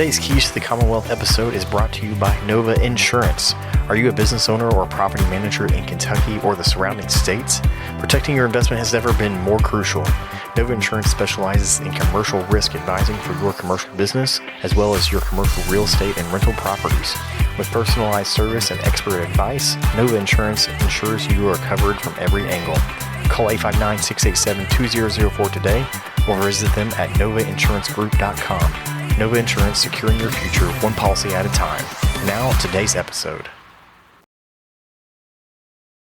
Today's Keys to the Commonwealth episode is brought to you by Nova Insurance. Are you a business owner or property manager in Kentucky or the surrounding states? Protecting your investment has never been more crucial. Nova Insurance specializes in commercial risk advising for your commercial business, as well as your commercial real estate and rental properties. With personalized service and expert advice, Nova Insurance ensures you are covered from every angle. Call 859-687-2004 today or visit them at novainsuranceGroup.com. Nova Insurance, securing your future one policy at a time. Now, today's episode.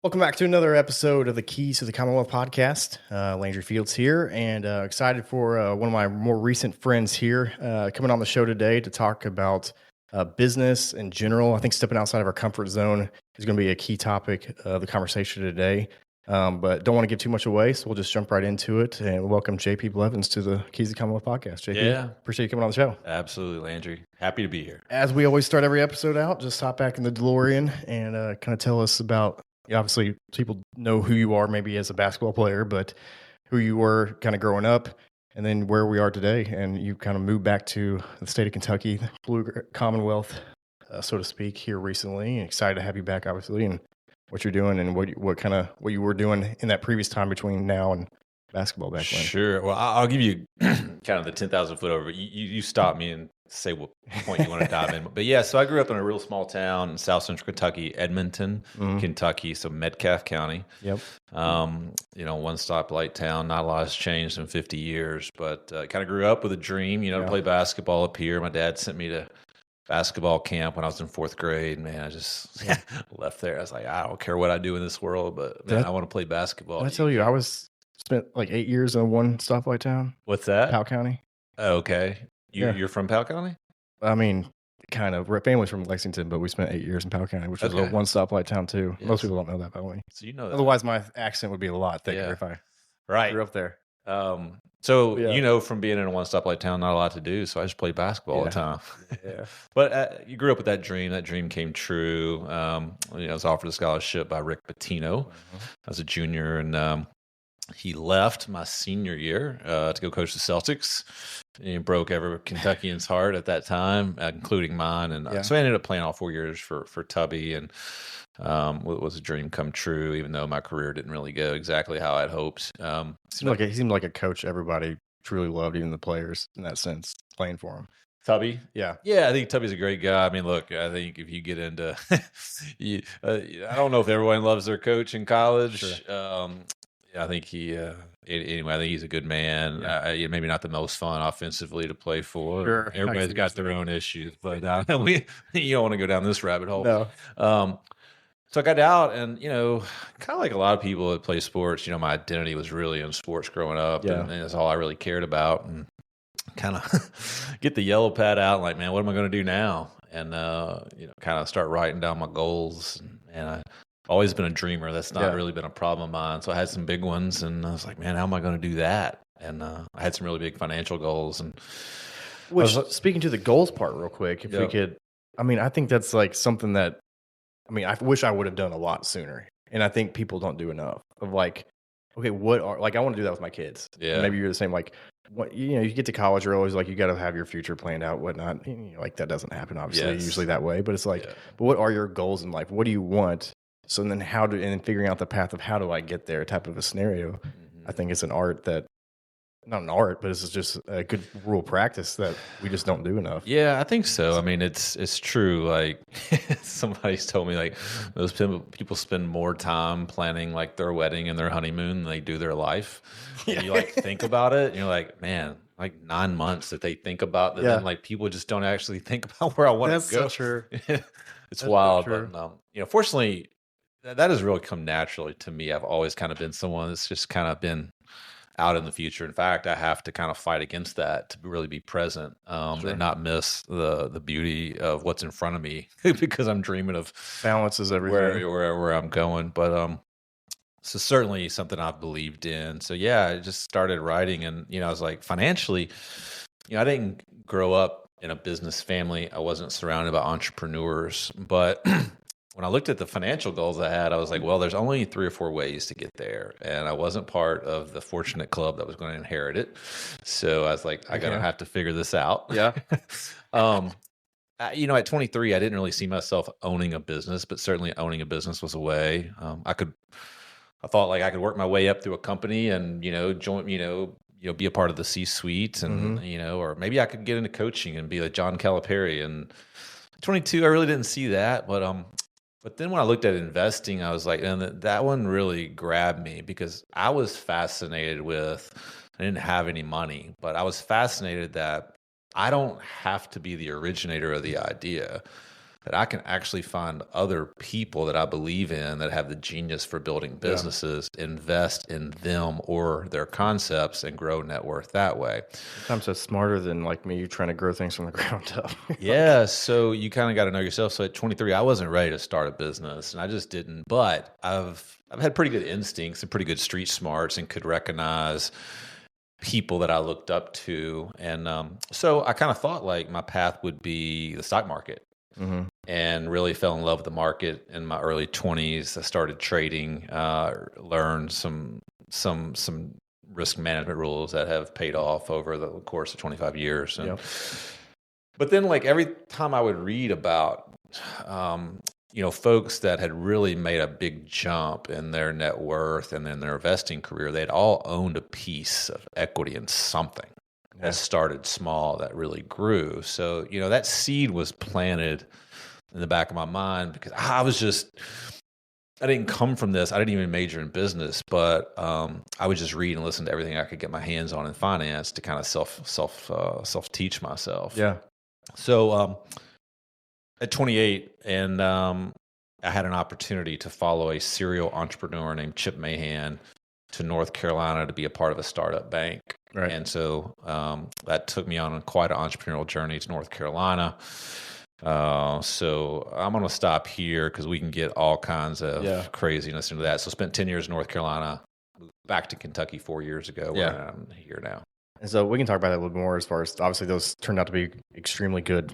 Welcome back to another episode of the Keys to the Commonwealth podcast. Landry Fields here, and excited for one of my more recent friends here coming on the show today to talk about business in general. I think stepping outside of our comfort zone is going to be a key topic of the conversation today. But don't want to give too much away, so we'll just jump right into it and welcome JP Blevins to the Keys to the Commonwealth podcast. JP, appreciate you coming on the show. Absolutely, Landry. Happy to be here. As we always start every episode out, just hop back in the DeLorean and kind of tell us about, obviously people know who you are maybe as a basketball player, but who you were kind of growing up and then where we are today. And you kind of moved back to the state of Kentucky, the Blue Commonwealth, so to speak, here recently. And excited to have you back, obviously, and what you're doing and what you were doing in that previous time between now and basketball back then. Sure. Well, I'll give you kind of the 10,000 foot over. You stop me and say what point you want to dive in. But yeah, so I grew up in a real small town in South Central Kentucky, Edmonton, Kentucky, so Metcalfe County. Yep. One stoplight town. Not a lot has changed in 50 years, but kind of grew up with a dream, to play basketball up here. My dad sent me to basketball camp when I was in fourth grade. Man, I just left there. I was like, I don't care what I do in this world, but man, I want to play basketball. Did I tell you, I spent like 8 years in one stoplight town. What's that? Powell County. Oh, okay. You're from Powell County? I mean, kind of. We're family's from Lexington, but we spent 8 years in Powell County, which is a one stoplight town too. Yes. Most people don't know that, by the way. So you know that. Otherwise, my accent would be a lot thicker if I grew up there. From being in a one stoplight town, not a lot to do, so I just played basketball all the time. Yeah. But you grew up with that dream. That dream came true. I was offered a scholarship by Rick Pitino as a junior, and he left my senior year to go coach the Celtics. He broke every Kentuckian's heart at that time, including mine. And so I ended up playing all 4 years for Tubby, and it was a dream come true, even though my career didn't really go exactly how I'd hoped. He seemed like a coach everybody truly loved, even the players in that sense, playing for him. Tubby? Yeah, I think Tubby's a great guy. I mean, look, I think if you get into I don't know if everyone loves their coach in college. Sure. I think anyway, I think he's a good man. Yeah. Maybe not the most fun offensively to play for. Sure. Everybody's got their own issues, but you don't want to go down this rabbit hole. No. So I got out, and kind of like a lot of people that play sports, my identity was really in sports growing up, and that's all I really cared about. And kind of get the yellow pad out, and like, man, what am I going to do now? And kind of start writing down my goals. And I've always been a dreamer. That's not really been a problem of mine. So I had some big ones, and I was like, man, how am I going to do that? And I had some really big financial goals. And speaking to the goals part real quick, if we could, I think that's like something that, I wish I would have done a lot sooner. And I think people don't do enough of like, okay, I want to do that with my kids. Yeah. And maybe you're the same, like, what, you get to college, you're always like, you got to have your future planned out, whatnot. Like that doesn't happen, obviously, usually that way. But it's like, but what are your goals in life? What do you want? So then and figuring out the path of how do I get there type of a scenario. I think it's an art that, not an art, but it's just a good rule of practice that we just don't do enough. Yeah, I think so. I mean, it's true. Like somebody's told me, like those people spend more time planning like their wedding and their honeymoon than they do their life. And you like think about it, and you're like, man, like 9 months that they think about that. Then like people just don't actually think about where I want to go. That's so true. It's wild, but fortunately, that has really come naturally to me. I've always kind of been someone that's just kind of been out in the future. In fact, I have to kind of fight against that to really be present and not miss the beauty of what's in front of me because I'm dreaming of balance is everything where I'm going. But so certainly something I've believed in. So I just started writing, and I was like, financially, I didn't grow up in a business family. I wasn't surrounded by entrepreneurs, but when I looked at the financial goals I had, I was like, well, there's only 3 or 4 ways to get there. And I wasn't part of the fortunate club that was going to inherit it. So I was like, I got to have to figure this out. Yeah. At 23, I didn't really see myself owning a business, but certainly owning a business was a way. I thought like I could work my way up through a company and, join, be a part of the C-suite and, or maybe I could get into coaching and be like John Calipari. And 22, I really didn't see that. But then when I looked at investing, I was like, and that one really grabbed me because I was fascinated with, I didn't have any money, but I was fascinated that I don't have to be the originator of the idea, that I can actually find other people that I believe in that have the genius for building businesses, invest in them or their concepts and grow net worth that way. Sometimes that's smarter than like me trying to grow things from the ground up. Yeah. So you kind of got to know yourself. So at 23, I wasn't ready to start a business and I just didn't, but I've had pretty good instincts and pretty good street smarts and could recognize people that I looked up to. And so I kind of thought like my path would be the stock market. Mm-hmm. And really fell in love with the market in my early 20s. I started trading, learned some risk management rules that have paid off over the course of 25 years. And, but then like every time I would read about, folks that had really made a big jump in their net worth and in their investing career, they'd all owned a piece of equity in something. That started small, that really grew. So, that seed was planted in the back of my mind because I didn't come from this. I didn't even major in business, but I would just read and listen to everything I could get my hands on in finance to kind of self teach myself. Yeah. So at 28, and I had an opportunity to follow a serial entrepreneur named Chip Mahan to North Carolina to be a part of a startup bank. Right. And so that took me on quite an entrepreneurial journey to North Carolina. So I'm going to stop here because we can get all kinds of craziness into that. So spent 10 years in North Carolina, moved back to Kentucky 4 years ago. Where I'm here now. And so we can talk about that a little more as far as obviously those turned out to be extremely good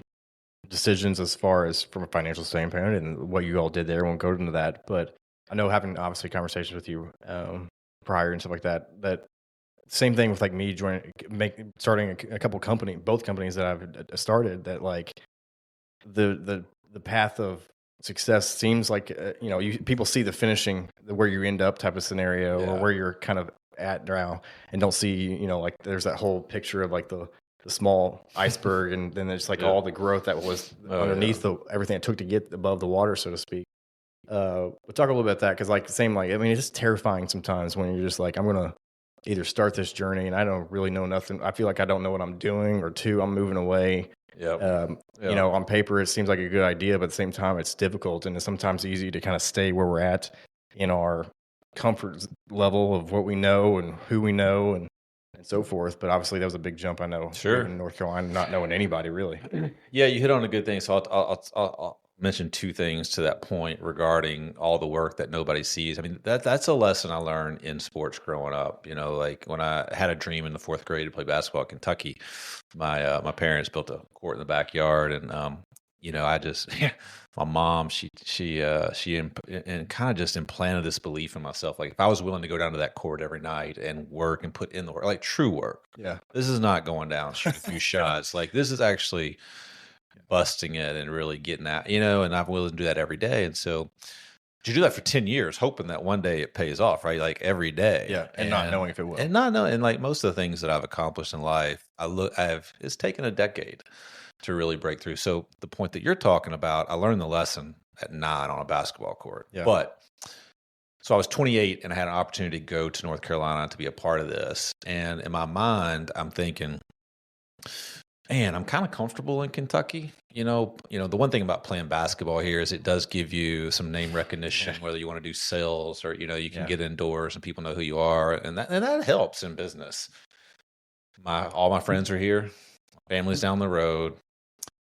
decisions as far as from a financial standpoint and what you all did there. Won't go into that, but I know having obviously conversations with you prior and stuff like that same thing with like me starting a couple both companies that I've started that like the path of success seems like people see the finishing where you end up type of scenario or where you're kind of at now and don't see like there's that whole picture of like the small iceberg and then there's like all the growth that was underneath everything it took to get above the water, so to speak. We'll talk a little bit about that because like it's just terrifying sometimes when you're just like, I'm gonna either start this journey and I don't really know nothing. I feel like I don't know what I'm doing, or two, I'm moving away. On paper it seems like a good idea, but at the same time it's difficult and it's sometimes easy to kind of stay where we're at in our comfort level of what we know and who we know and so forth. But obviously that was a big jump, I know. Sure. In North Carolina, not knowing anybody really. Yeah, you hit on a good thing. So I'll mention two things to that point regarding all the work that nobody sees. I mean, that's a lesson I learned in sports growing up. Like when I had a dream in the 4th grade to play basketball at Kentucky, my parents built a court in the backyard, and I just my mom she and kind of just implanted this belief in myself. Like if I was willing to go down to that court every night and work and put in the work, like true work. Yeah, this is not going down shooting a few shots. Like this is actually busting it and really getting out, and I'm willing to do that every day. And so you do that for 10 years, hoping that one day it pays off, right? Like every day. Yeah. And not knowing if it will. And not knowing. And like most of the things that I've accomplished in life, it's taken a decade to really break through. So the point that you're talking about, I learned the lesson at 9 on a basketball court. Yeah. But so I was 28 and I had an opportunity to go to North Carolina to be a part of this. And in my mind, I'm thinking, man, I'm kind of comfortable in Kentucky. The one thing about playing basketball here is it does give you some name recognition, whether you want to do sales or, you can get indoors and people know who you are. And that helps in business. All my friends are here. Family's down the road,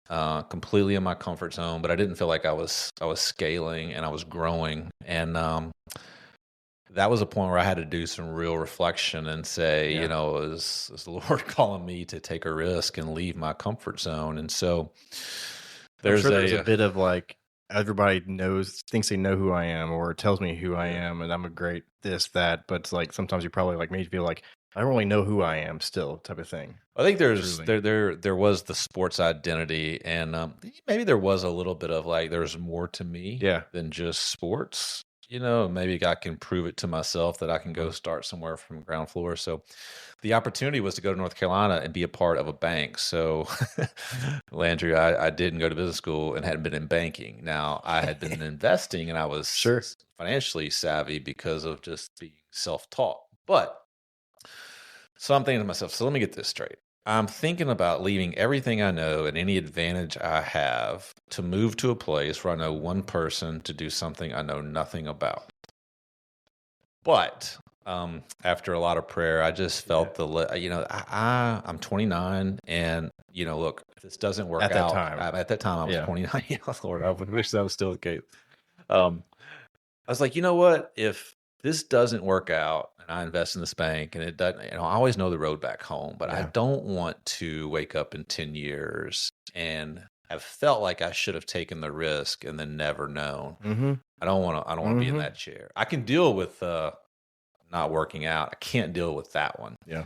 completely in my comfort zone, but I didn't feel like I was scaling and I was growing. And, that was a point where I had to do some real reflection and say, is the Lord calling me to take a risk and leave my comfort zone? And so there's a bit of like everybody thinks they know who I am, or tells me who I am, and I'm a great this, that. But it's like sometimes you probably like me feel like I don't really know who I am still, type of thing. I think there was the sports identity, and maybe there was a little bit of like there's more to me than just sports. Maybe I can prove it to myself that I can go start somewhere from ground floor. So the opportunity was to go to North Carolina and be a part of a bank. So Landry, I didn't go to business school and hadn't been in banking. Now I had been investing, and I was financially savvy because of just being self-taught. But so I'm thinking to myself, so let me get this straight. I'm thinking about leaving everything I know and any advantage I have to move to a place where I know one person to do something I know nothing about. But after a lot of prayer, I just felt I'm 29, and look, if this doesn't work at out, that time I was 29. Lord, I wish that was still the case. I was like, you know what? If this doesn't work out, and I invest in this bank, and it doesn't, I always know the road back home, but I don't want to wake up in 10 years and have felt like I should have taken the risk and then never known. Mm-hmm. I don't want to be in that chair. I can deal with not working out. I can't deal with that one. Yeah.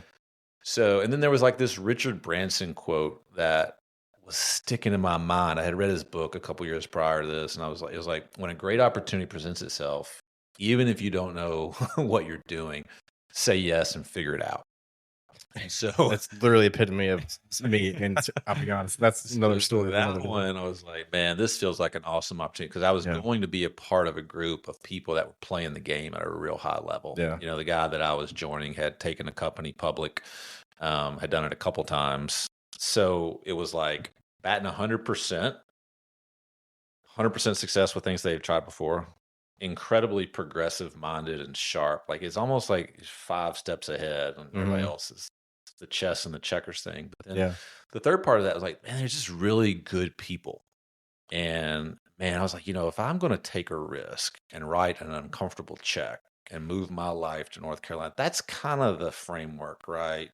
So, and then there was like this Richard Branson quote that was sticking in my mind. I had read his book a couple years prior to this, and it was like, when a great opportunity presents itself, even if you don't know what you're doing, say yes and figure it out. And so that's literally epitome of me. And I'll be honest, that's another story. That one, I was like, man, this feels like an awesome opportunity, because I was going to be a part of a group of people that were playing the game at a real high level. Yeah. The guy that I was joining had taken a company public, had done it a couple times. So it was like batting 100% success with things they've tried before. Incredibly progressive minded and sharp. Like it's almost like 5 steps ahead on everybody else. Is the chess and the checkers thing. But then the third part of that was like, man, they're just really good people. And man, I was like, if I'm going to take a risk and write an uncomfortable check and move my life to North Carolina, that's kind of the framework, right?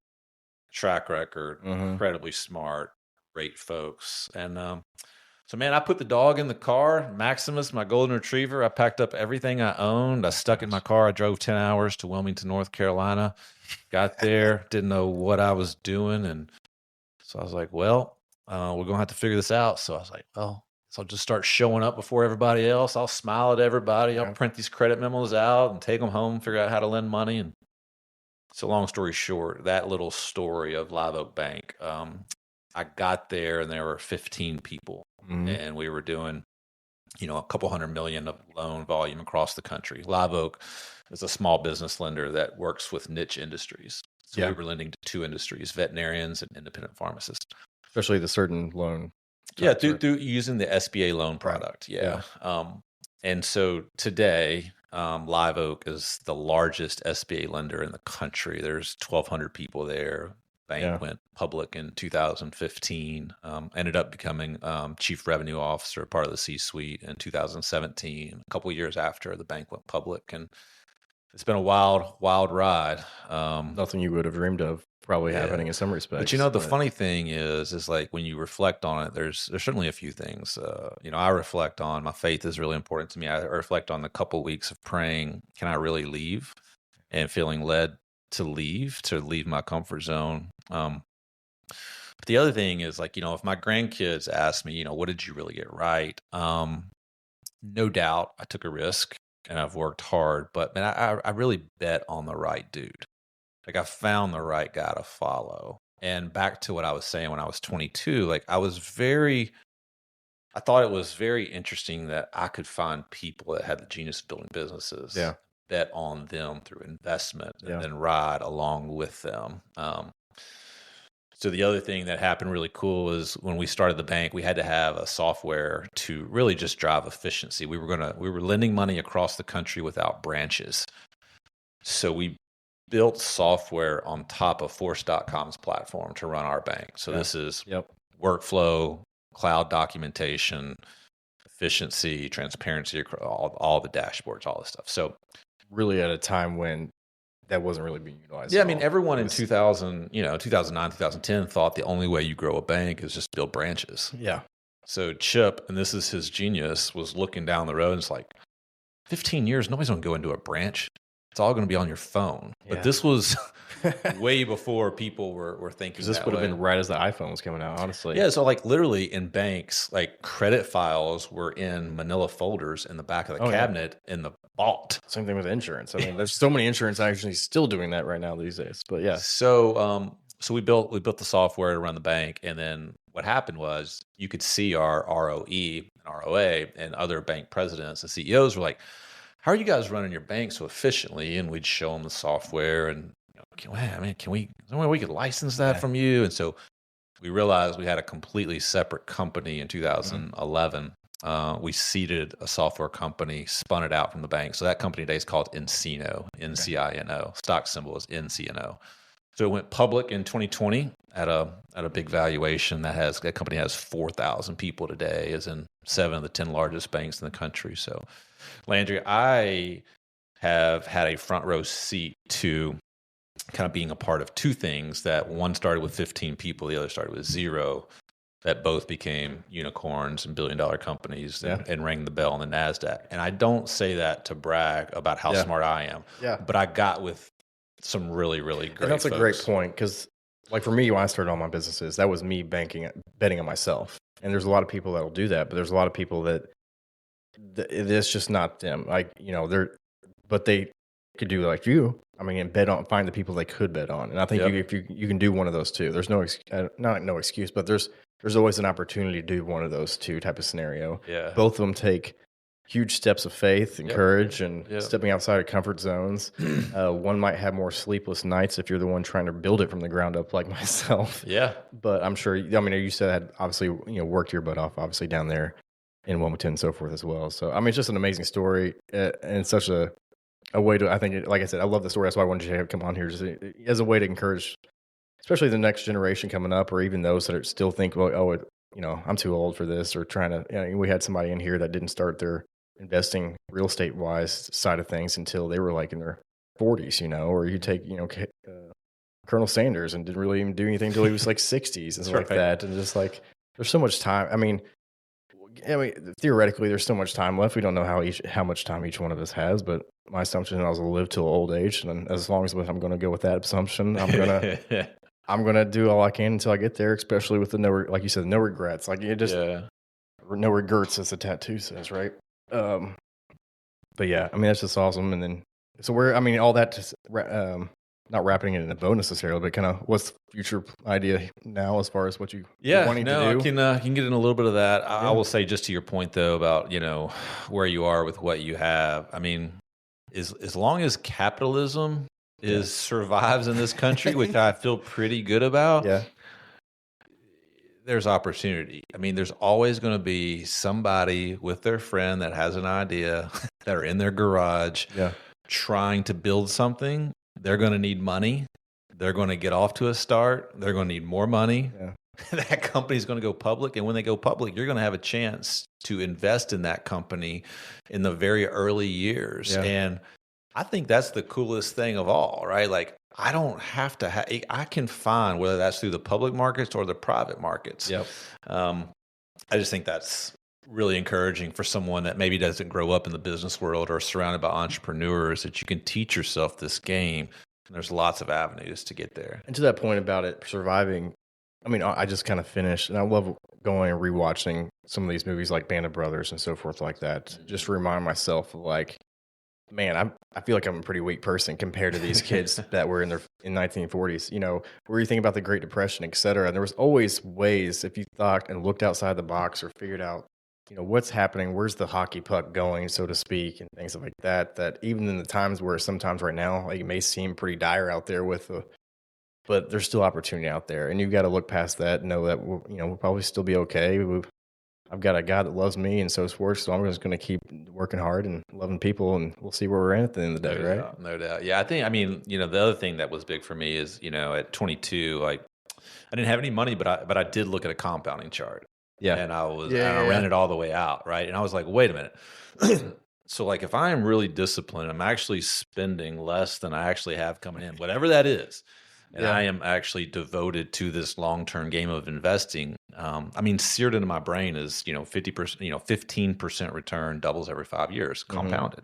Track record, incredibly smart, great folks. And so, man, I put the dog in the car, Maximus, my golden retriever. I packed up everything I owned. I stuck in my car. I drove 10 hours to Wilmington, North Carolina. Got there, didn't know what I was doing. And so I was like, well, we're going to have to figure this out. So I was like, well, so I'll just start showing up before everybody else. I'll smile at everybody. I'll print these credit memos out and take them home, figure out how to lend money. And so long story short, that little story of Live Oak Bank, I got there and there were 15 people. And we were doing, a couple $100 million of loan volume across the country. Live Oak is a small business lender that works with niche industries. So we were lending to 2 industries, veterinarians and independent pharmacists. Especially the certain loan. Through using the SBA loan product. Right. Yeah. And so today, Live Oak is the largest SBA lender in the country. There's 1,200 people there. Bank went public in 2015, ended up becoming chief revenue officer, part of the C-suite in 2017, a couple of years after the bank went public. And it's been a wild, wild ride. Nothing you would have dreamed of probably happening in some respects. But the funny thing is like when you reflect on it, there's certainly a few things. I reflect on my faith is really important to me. I reflect on the couple weeks of praying, can I really leave? And feeling led to leave my comfort zone. But the other thing is like, if my grandkids ask me, what did you really get right? No doubt I took a risk and I've worked hard, but man, I really bet on the right dude. Like I found the right guy to follow. And back to what I was saying when I was 22, like I thought it was very interesting that I could find people that had the genius of building businesses. Yeah. Bet on them through investment and then ride along with them. So the other thing that happened really cool is when we started the bank, we had to have a software to really just drive efficiency. We were lending money across the country without branches. So we built software on top of Force.com's platform to run our bank. So this is workflow, cloud documentation, efficiency, transparency, all the dashboards, all this stuff. So really at a time when that wasn't really being utilized. Yeah, I mean, everyone in 2009, 2010 thought the only way you grow a bank is just build branches. Yeah. So Chip, and this is his genius, was looking down the road and it's like, 15 years, nobody's going to go into a branch. It's all going to be on your phone. But this was way before people were thinking that. This would have been right as the iPhone was coming out, honestly. Yeah, so like literally in banks, like credit files were in manila folders in the back of the cabinet in the vault. Same thing with insurance. I mean, there's so many insurance actually still doing that right now these days. But yeah. So we built the software to run the bank, and then what happened was you could see our ROE and ROA, and other bank presidents and CEOs were like, how are you guys running your bank so efficiently? And we'd show them the software and, is there a way we could license that from you? And so we realized we had a completely separate company in 2011. We seeded a software company, spun it out from the bank. So that company today is called nCino, N-C-I-N-O. Stock symbol is NCNO. So it went public in 2020 at a big valuation. That company has 4,000 people today, is in 7 of the 10 largest banks in the country. So Landry, I have had a front row seat to kind of being a part of two things. That one started with 15 people, the other started with 0, that both became unicorns and billion-dollar companies and rang the bell on the NASDAQ. And I don't say that to brag about how smart I am, but I got with some really, really great That's folks. A great point, because like for me, when I started all my businesses, that was me betting on myself. And there's a lot of people that will do that, but there's a lot of people that it's just not them. Like, but they could do like you. I mean, and find the people they could bet on. And I think if you can do one of those two, there's no excuse, but there's always an opportunity to do one of those two type of scenario. Yeah. Both of them take huge steps of faith and courage and stepping outside of comfort zones. One might have more sleepless nights if you're the one trying to build it from the ground up, like myself. Yeah. But I'm sure, I mean, you said had obviously, worked your butt off, obviously down there in Wilmington and so forth as well. So, I mean, it's just an amazing story, and such a way to, I think, like I said, I love the story. That's why I wanted you to come on here, just as a way to encourage, especially the next generation coming up, or even those that still think, well, I'm too old for this, or trying to, we had somebody in here that didn't start their investing real estate wise side of things until they were like in their 40s, or you take, Colonel Sanders and didn't really even do anything until he was like 60s and stuff like that. And just like, there's so much time. I mean, theoretically, there's so much time left. We don't know how much time each one of us has, but my assumption is I'll live till old age, and as long as I'm going to go with that assumption, I'm gonna do all I can until I get there. Especially with like you said, no regrets. Like you just no regrets, as the tattoo says, right? But yeah, I mean that's just awesome. And then all that just not wrapping it in a bow necessarily, but kind of what's the future idea now as far as what you wanting to do? I can get in a little bit of that. I will say, just to your point though about where you are with what you have. I mean, as long as capitalism survives in this country, which I feel pretty good about. Yeah. There's opportunity. I mean, there's always going to be somebody with their friend that has an idea that are in their garage trying to build something. They're going to need money. They're going to get off to a start. They're going to need more money. Yeah. That company's going to go public. And when they go public, you're going to have a chance to invest in that company in the very early years. Yeah. And I think that's the coolest thing of all, right? Like, I don't have to I can find, whether that's through the public markets or the private markets. Yep. I just think that's really encouraging for someone that maybe doesn't grow up in the business world or surrounded by entrepreneurs, that you can teach yourself this game. And there's lots of avenues to get there. And to that point about it surviving, I mean, I just kind of finished, and I love going and rewatching some of these movies like Band of Brothers and so forth like that, just to remind myself of like, man, I feel like I'm a pretty weak person compared to these kids that were in 1940s, where you think about the Great Depression, et cetera. And there was always ways, if you thought and looked outside the box or figured out, what's happening, where's the hockey puck going, so to speak, and things like that, that even in the times where sometimes right now, like, it may seem pretty dire out there but there's still opportunity out there. And you've got to look past that and know that, we'll probably still be okay. I've got a God that loves me and so forth, so I'm just going to keep working hard and loving people, and we'll see where we're at the end of the day, right? No doubt. Yeah, I mean, the other thing that was big for me is, at 22, like, I didn't have any money, but I did look at a compounding chart. Yeah. And I ran it all the way out, right? And I was like, wait a minute. So, like, if I am really disciplined, I'm actually spending less than I actually have coming in, whatever that is. And I am actually devoted to this long-term game of investing. I mean, seared into my brain is, 50%, 15% return doubles every 5 years, compounded.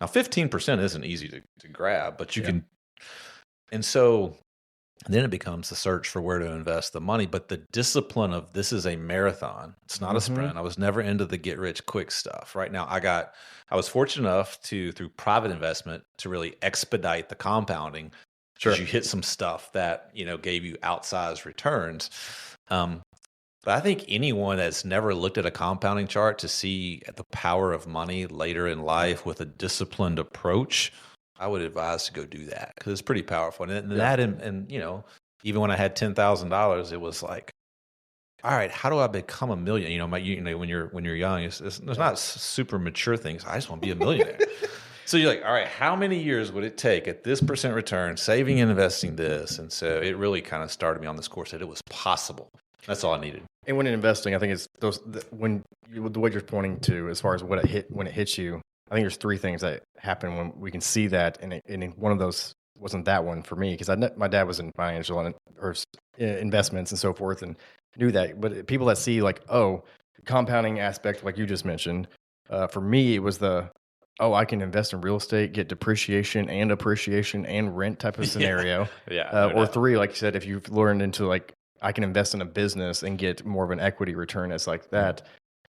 Now, 15% isn't easy to grab, but you can. And so then it becomes the search for where to invest the money. But the discipline of this is a marathon. It's not a sprint. I was never into the get rich quick stuff. Right now, I was fortunate enough through private investment, to really expedite the compounding. Because you hit some stuff that, gave you outsized returns. But I think anyone that's never looked at a compounding chart to see the power of money later in life with a disciplined approach, I would advise to go do that, because it's pretty powerful. And that, and even when I had $10,000, it was like, all right, how do I become a million? When you're young, there's not super mature things. I just want to be a millionaire. So you're like, all right, how many years would it take at this percent return, saving and investing this? And so it really kind of started me on this course that it was possible. That's all I needed. And when investing, I think it's the way you're pointing to, as far as when it hits you, I think there's three things that happen when we can see that. And one of those wasn't that one for me, because my dad was in financial or investments and so forth, and knew that. But people that see compounding aspect, like you just mentioned, for me, it was I can invest in real estate, get depreciation and appreciation and rent type of scenario. Or three, like you said, if you've learned into I can invest in a business and get more of an equity return as like that.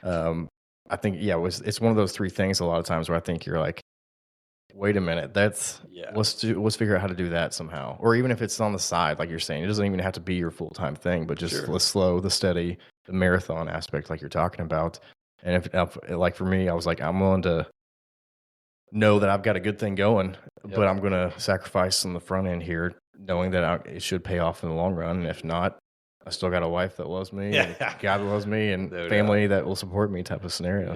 I think, it's one of those three things a lot of times where I think you're like, wait a minute, let's figure out how to do that somehow. Or even if it's on the side, like you're saying, it doesn't even have to be your full-time thing, but just the slow, the steady, the marathon aspect like you're talking about. And if like for me, I was like, I'm willing to know that I've got a good thing going, but I'm going to sacrifice on the front end here, knowing that it should pay off in the long run. And if not, I still got a wife that loves me, and God loves me, and family that will support me type of scenario.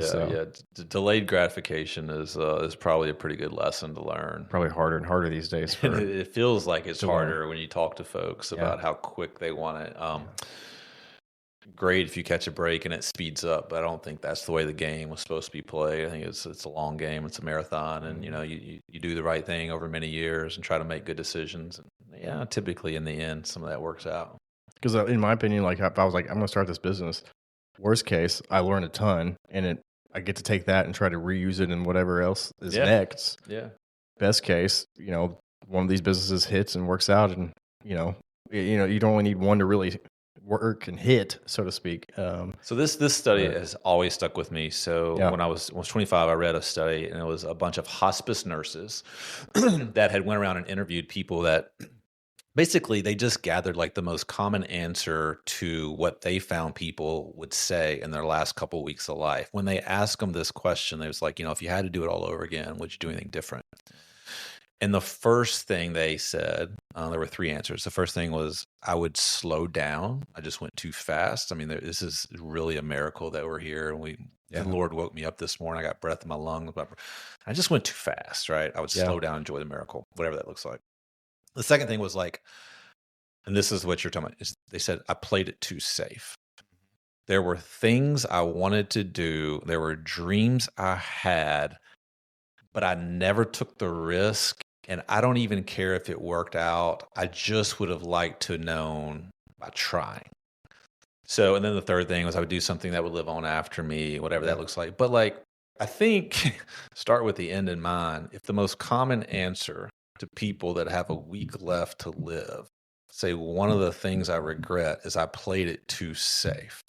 Delayed gratification is probably a pretty good lesson to learn. Probably harder and harder these days. It feels like it's harder when you talk to folks about how quick they want it. Great if you catch a break and it speeds up, but I don't think that's the way the game was supposed to be played. I think it's a long game, it's a marathon, and you do the right thing over many years and try to make good decisions. And typically in the end, some of that works out. Because in my opinion, like if I was like, I'm going to start this business, worst case, I learned a ton, and I get to take that and try to reuse it in whatever else is next. Best case, one of these businesses hits and works out, and you don't only need one to really work and hit, so to speak. So this study has always stuck with me. So when I was 25, I read a study, and it was a bunch of hospice nurses that had went around and interviewed people that basically they just gathered like the most common answer to what they found people would say in their last couple of weeks of life. When they asked them this question, they was like, if you had to do it all over again, would you do anything different? And the first thing they said, there were three answers. The first thing was, I would slow down. I just went too fast. I mean, this is really a miracle that we're here. And the Lord woke me up this morning. I got breath in my lungs. I just went too fast, right? I would slow down, enjoy the miracle, whatever that looks like. The second thing was like, and this is what you're talking about, is they said, I played it too safe. There were things I wanted to do. There were dreams I had, but I never took the risk. And I don't even care if it worked out. I just would have liked to known by trying. So, and then the third thing was I would do something that would live on after me, whatever that looks like. But like, I think start with the end in mind. If the most common answer to people that have a week left to live, say one of the things I regret is I played it too safe.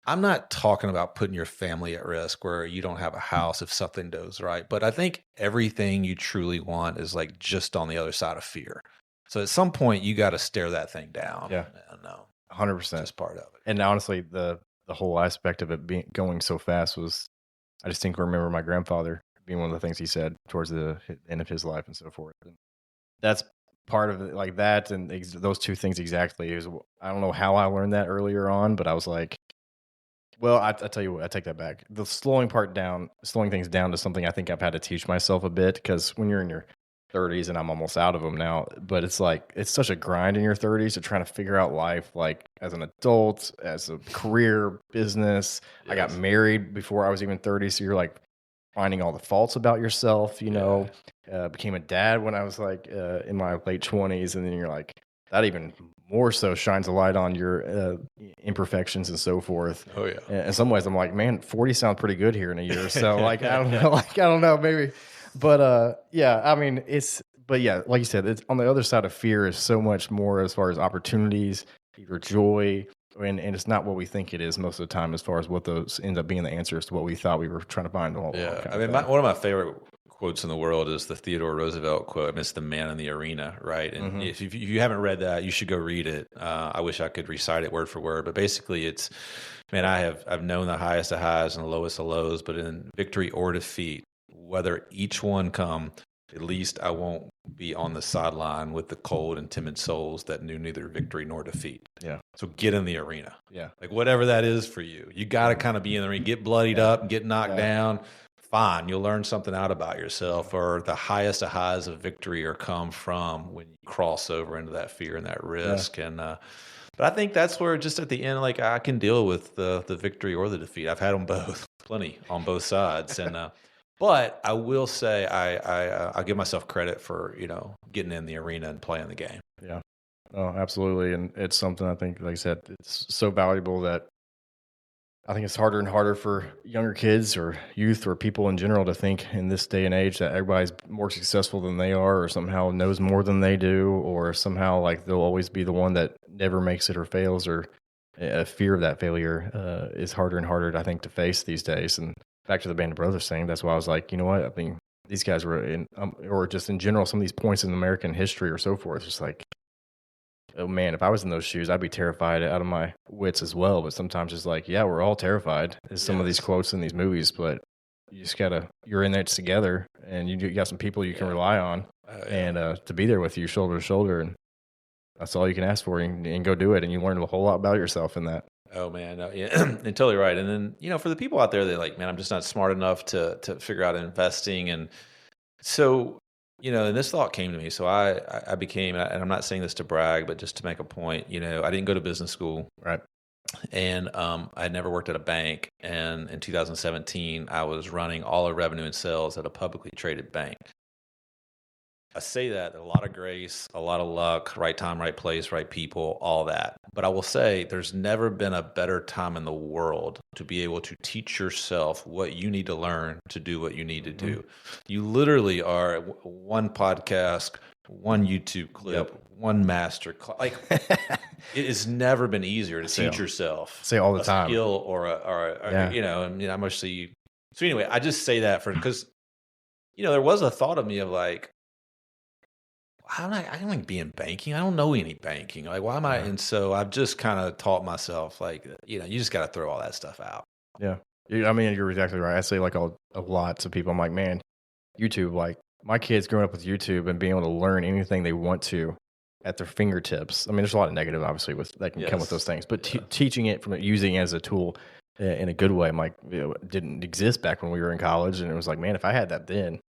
I'm not talking about putting your family at risk where you don't have a house if something goes right. But I think everything you truly want is like just on the other side of fear. So at some point you got to stare that thing down. Yeah. No, 100%. That's part of it. And honestly, the whole aspect of it going so fast was, I just think I remember my grandfather being one of the things he said towards the end of his life and so forth. And that's part of it, like that. And those two things exactly is, I don't know how I learned that earlier on, but I was like, well, I tell you what, I take that back. The slowing things down to something I think I've had to teach myself a bit, because when you're in your 30s, and I'm almost out of them now, but it's like, it's such a grind in your 30s to trying to figure out life, like as an adult, as a career, business. Yes. I got married before I was even 30. So you're like finding all the faults about yourself, became a dad when I was like in my late 20s. And then you're like, that even more so shines a light on your imperfections and so forth. Oh yeah. And in some ways, I'm like, man, 40 sounds pretty good here in a year. So like, I don't know, I don't know, maybe, but yeah, I mean, but yeah, like you said, it's on the other side of fear is so much more as far as opportunities, either joy, and it's not what we think it is most of the time as far as what those end up being the answers to what we thought we were trying to find all Yeah, kind I mean, of one of my favorite quotes in the world is the Theodore Roosevelt quote. I mean, it's the man in the arena, right? And if you haven't read that, you should go read it. I wish I could recite it word for word, but basically it's, man, I've known the highest of highs and the lowest of lows, but in victory or defeat, whether each one come, at least I won't be on the sideline with the cold and timid souls that knew neither victory nor defeat. Yeah. So get in the arena. Yeah. Like whatever that is for you, you got to kind of be in the ring, get bloodied up, get knocked down. Fine, you'll learn something out about yourself, or the highest of highs of victory are come from when you cross over into that fear and that risk. And but I think that's where just at the end, like I can deal with the victory or the defeat. I've had them both, plenty on both sides. And but I will say I give myself credit for getting in the arena and playing the game. Yeah, oh, absolutely, and it's something I think, like I said, it's so valuable that I think it's harder and harder for younger kids or youth or people in general to think in this day and age that everybody's more successful than they are or somehow knows more than they do or somehow like they'll always be the one that never makes it or fails, or a fear of that failure is harder and harder, I think, to face these days. And back to the Band of Brothers thing, that's why I was like, you know what, I think these guys were in, or just in general, some of these points in American history or so forth, just like, oh man, if I was in those shoes, I'd be terrified out of my wits as well. But sometimes it's like, yeah, we're all terrified as some of these quotes in these movies, but you just you're in there together and you got some people you can rely on and to be there with you shoulder to shoulder. And that's all you can ask for, and go do it. And you learn a whole lot about yourself in that. Oh man, yeah, and totally right. And then, for the people out there, they're like, man, I'm just not smart enough to figure out investing. And so, and this thought came to me. So I became, and I'm not saying this to brag, but just to make a point, I didn't go to business school. Right. And I never worked at a bank. And in 2017, I was running all of revenue and sales at a publicly traded bank. I say that, a lot of grace, a lot of luck, right time, right place, right people, all that. But I will say there's never been a better time in the world to be able to teach yourself what you need to learn to do what you need to do. You literally are one podcast, one YouTube clip, one master class. Like it has never been easier to teach yourself. Say all the time. Skill or and I'm going to see you. So anyway, I just say that because there was a thought of me of like, I don't like being banking. I don't know any banking. Like, why am I? And so I've just kind of taught myself, like, you just got to throw all that stuff out. Yeah. I mean, you're exactly right. I say like a lot to people. I'm like, man, YouTube, like my kids growing up with YouTube and being able to learn anything they want to at their fingertips. I mean, there's a lot of negative, obviously, that can come with those things, but teaching it from using it as a tool in a good way, I'm like, it didn't exist back when we were in college. And it was like, man, if I had that then,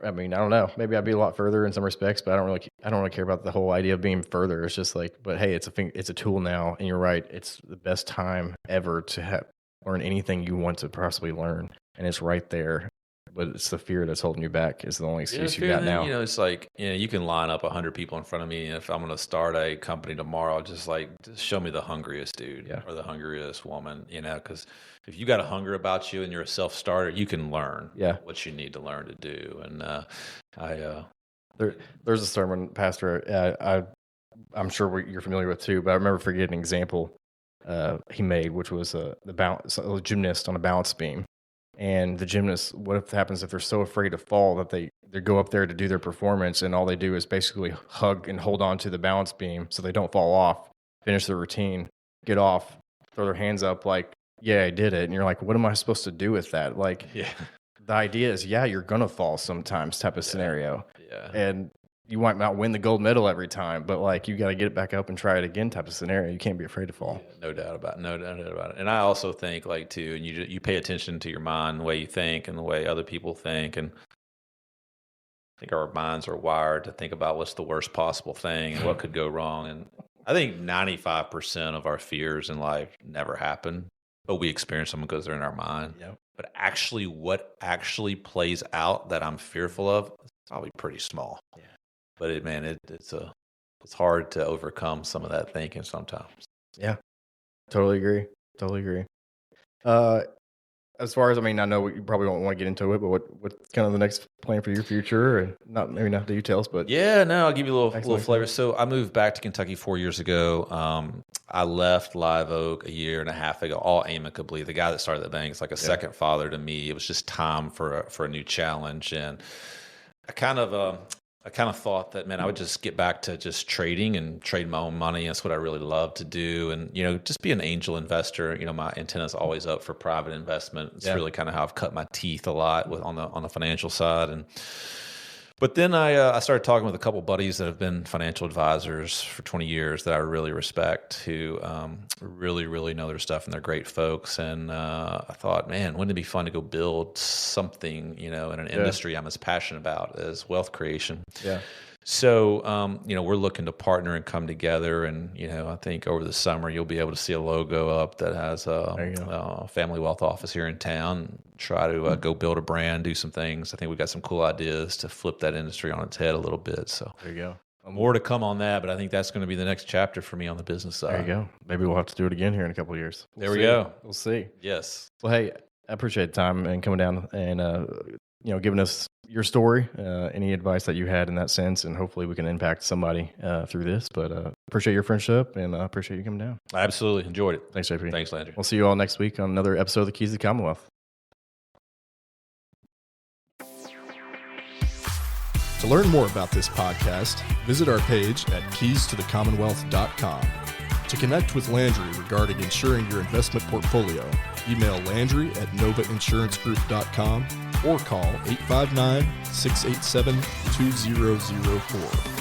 I mean, I don't know. Maybe I'd be a lot further in some respects, but I don't really care about the whole idea of being further. It's just like, but hey, it's a tool now, and you're right. It's the best time ever to learn anything you want to possibly learn, and it's right there. But it's the fear that's holding you back is the only excuse you got now. It's like, you can line up 100 people in front of me, and if I'm going to start a company tomorrow, just show me the hungriest dude or the hungriest woman, because if you got a hunger about you and you're a self-starter, you can learn what you need to learn to do. And there's a sermon, Pastor, I'm sure you're familiar with too, but I remember forgetting an example he made, which was a gymnast on a balance beam. And the gymnasts, what happens if they're so afraid to fall that they go up there to do their performance, and all they do is basically hug and hold on to the balance beam so they don't fall off, finish their routine, get off, throw their hands up like, yeah, I did it. And you're like, what am I supposed to do with that? Like, the idea is, you're going to fall sometimes type of scenario. Yeah. And you might not win the gold medal every time, but like you got to get it back up and try it again type of scenario. You can't be afraid to fall. Yeah, no doubt about it. And I also think like too, and you pay attention to your mind, the way you think and the way other people think. And I think our minds are wired to think about what's the worst possible thing and what could go wrong. And I think 95% of our fears in life never happen, but we experience them because they're in our mind. Yep. But actually what actually plays out that I'm fearful of is probably pretty small. Yeah. But it's a it's hard to overcome some of that thinking sometimes. Yeah, totally agree. Totally agree. As far as, I mean, I know you probably won't want to get into it, but what's kind of the next plan for your future? And maybe not the details, but yeah, no, I'll give you a little flavor. So I moved back to Kentucky 4 years ago. I left Live Oak a year and a half ago, all amicably. The guy that started the bank is like a second father to me. It was just time for a new challenge, and I kind of thought that, man, I would just get back to just trading and trade my own money. That's what I really love to do. And, just be an angel investor. My antenna's always up for private investment. It's really kind of how I've cut my teeth a lot on the financial side. But then I started talking with a couple buddies that have been financial advisors for 20 years that I really respect, who really, really know their stuff, and they're great folks. And I thought, man, wouldn't it be fun to go build something, in an industry I'm as passionate about as wealth creation? Yeah. So, we're looking to partner and come together. And, I think over the summer, you'll be able to see a logo up that has a family wealth office here in town. Try to go build a brand, do some things. I think we've got some cool ideas to flip that industry on its head a little bit. So there you go. More to come on that, but I think that's going to be the next chapter for me on the business side. There you go. Maybe we'll have to do it again here in a couple of years. There we go. We'll see. Yes. Well, hey, I appreciate the time and coming down and, giving us your story, any advice that you had in that sense, and hopefully we can impact somebody through this. But appreciate your friendship, and I appreciate you coming down. I absolutely enjoyed it. Thanks, JP. Thanks, Landry. We'll see you all next week on another episode of the Keys to the Commonwealth. To learn more about this podcast, visit our page at keystothecommonwealth.com. To connect with Landry regarding insuring your investment portfolio, email Landry at novainsuranceGroup.com or call 859-687-2004.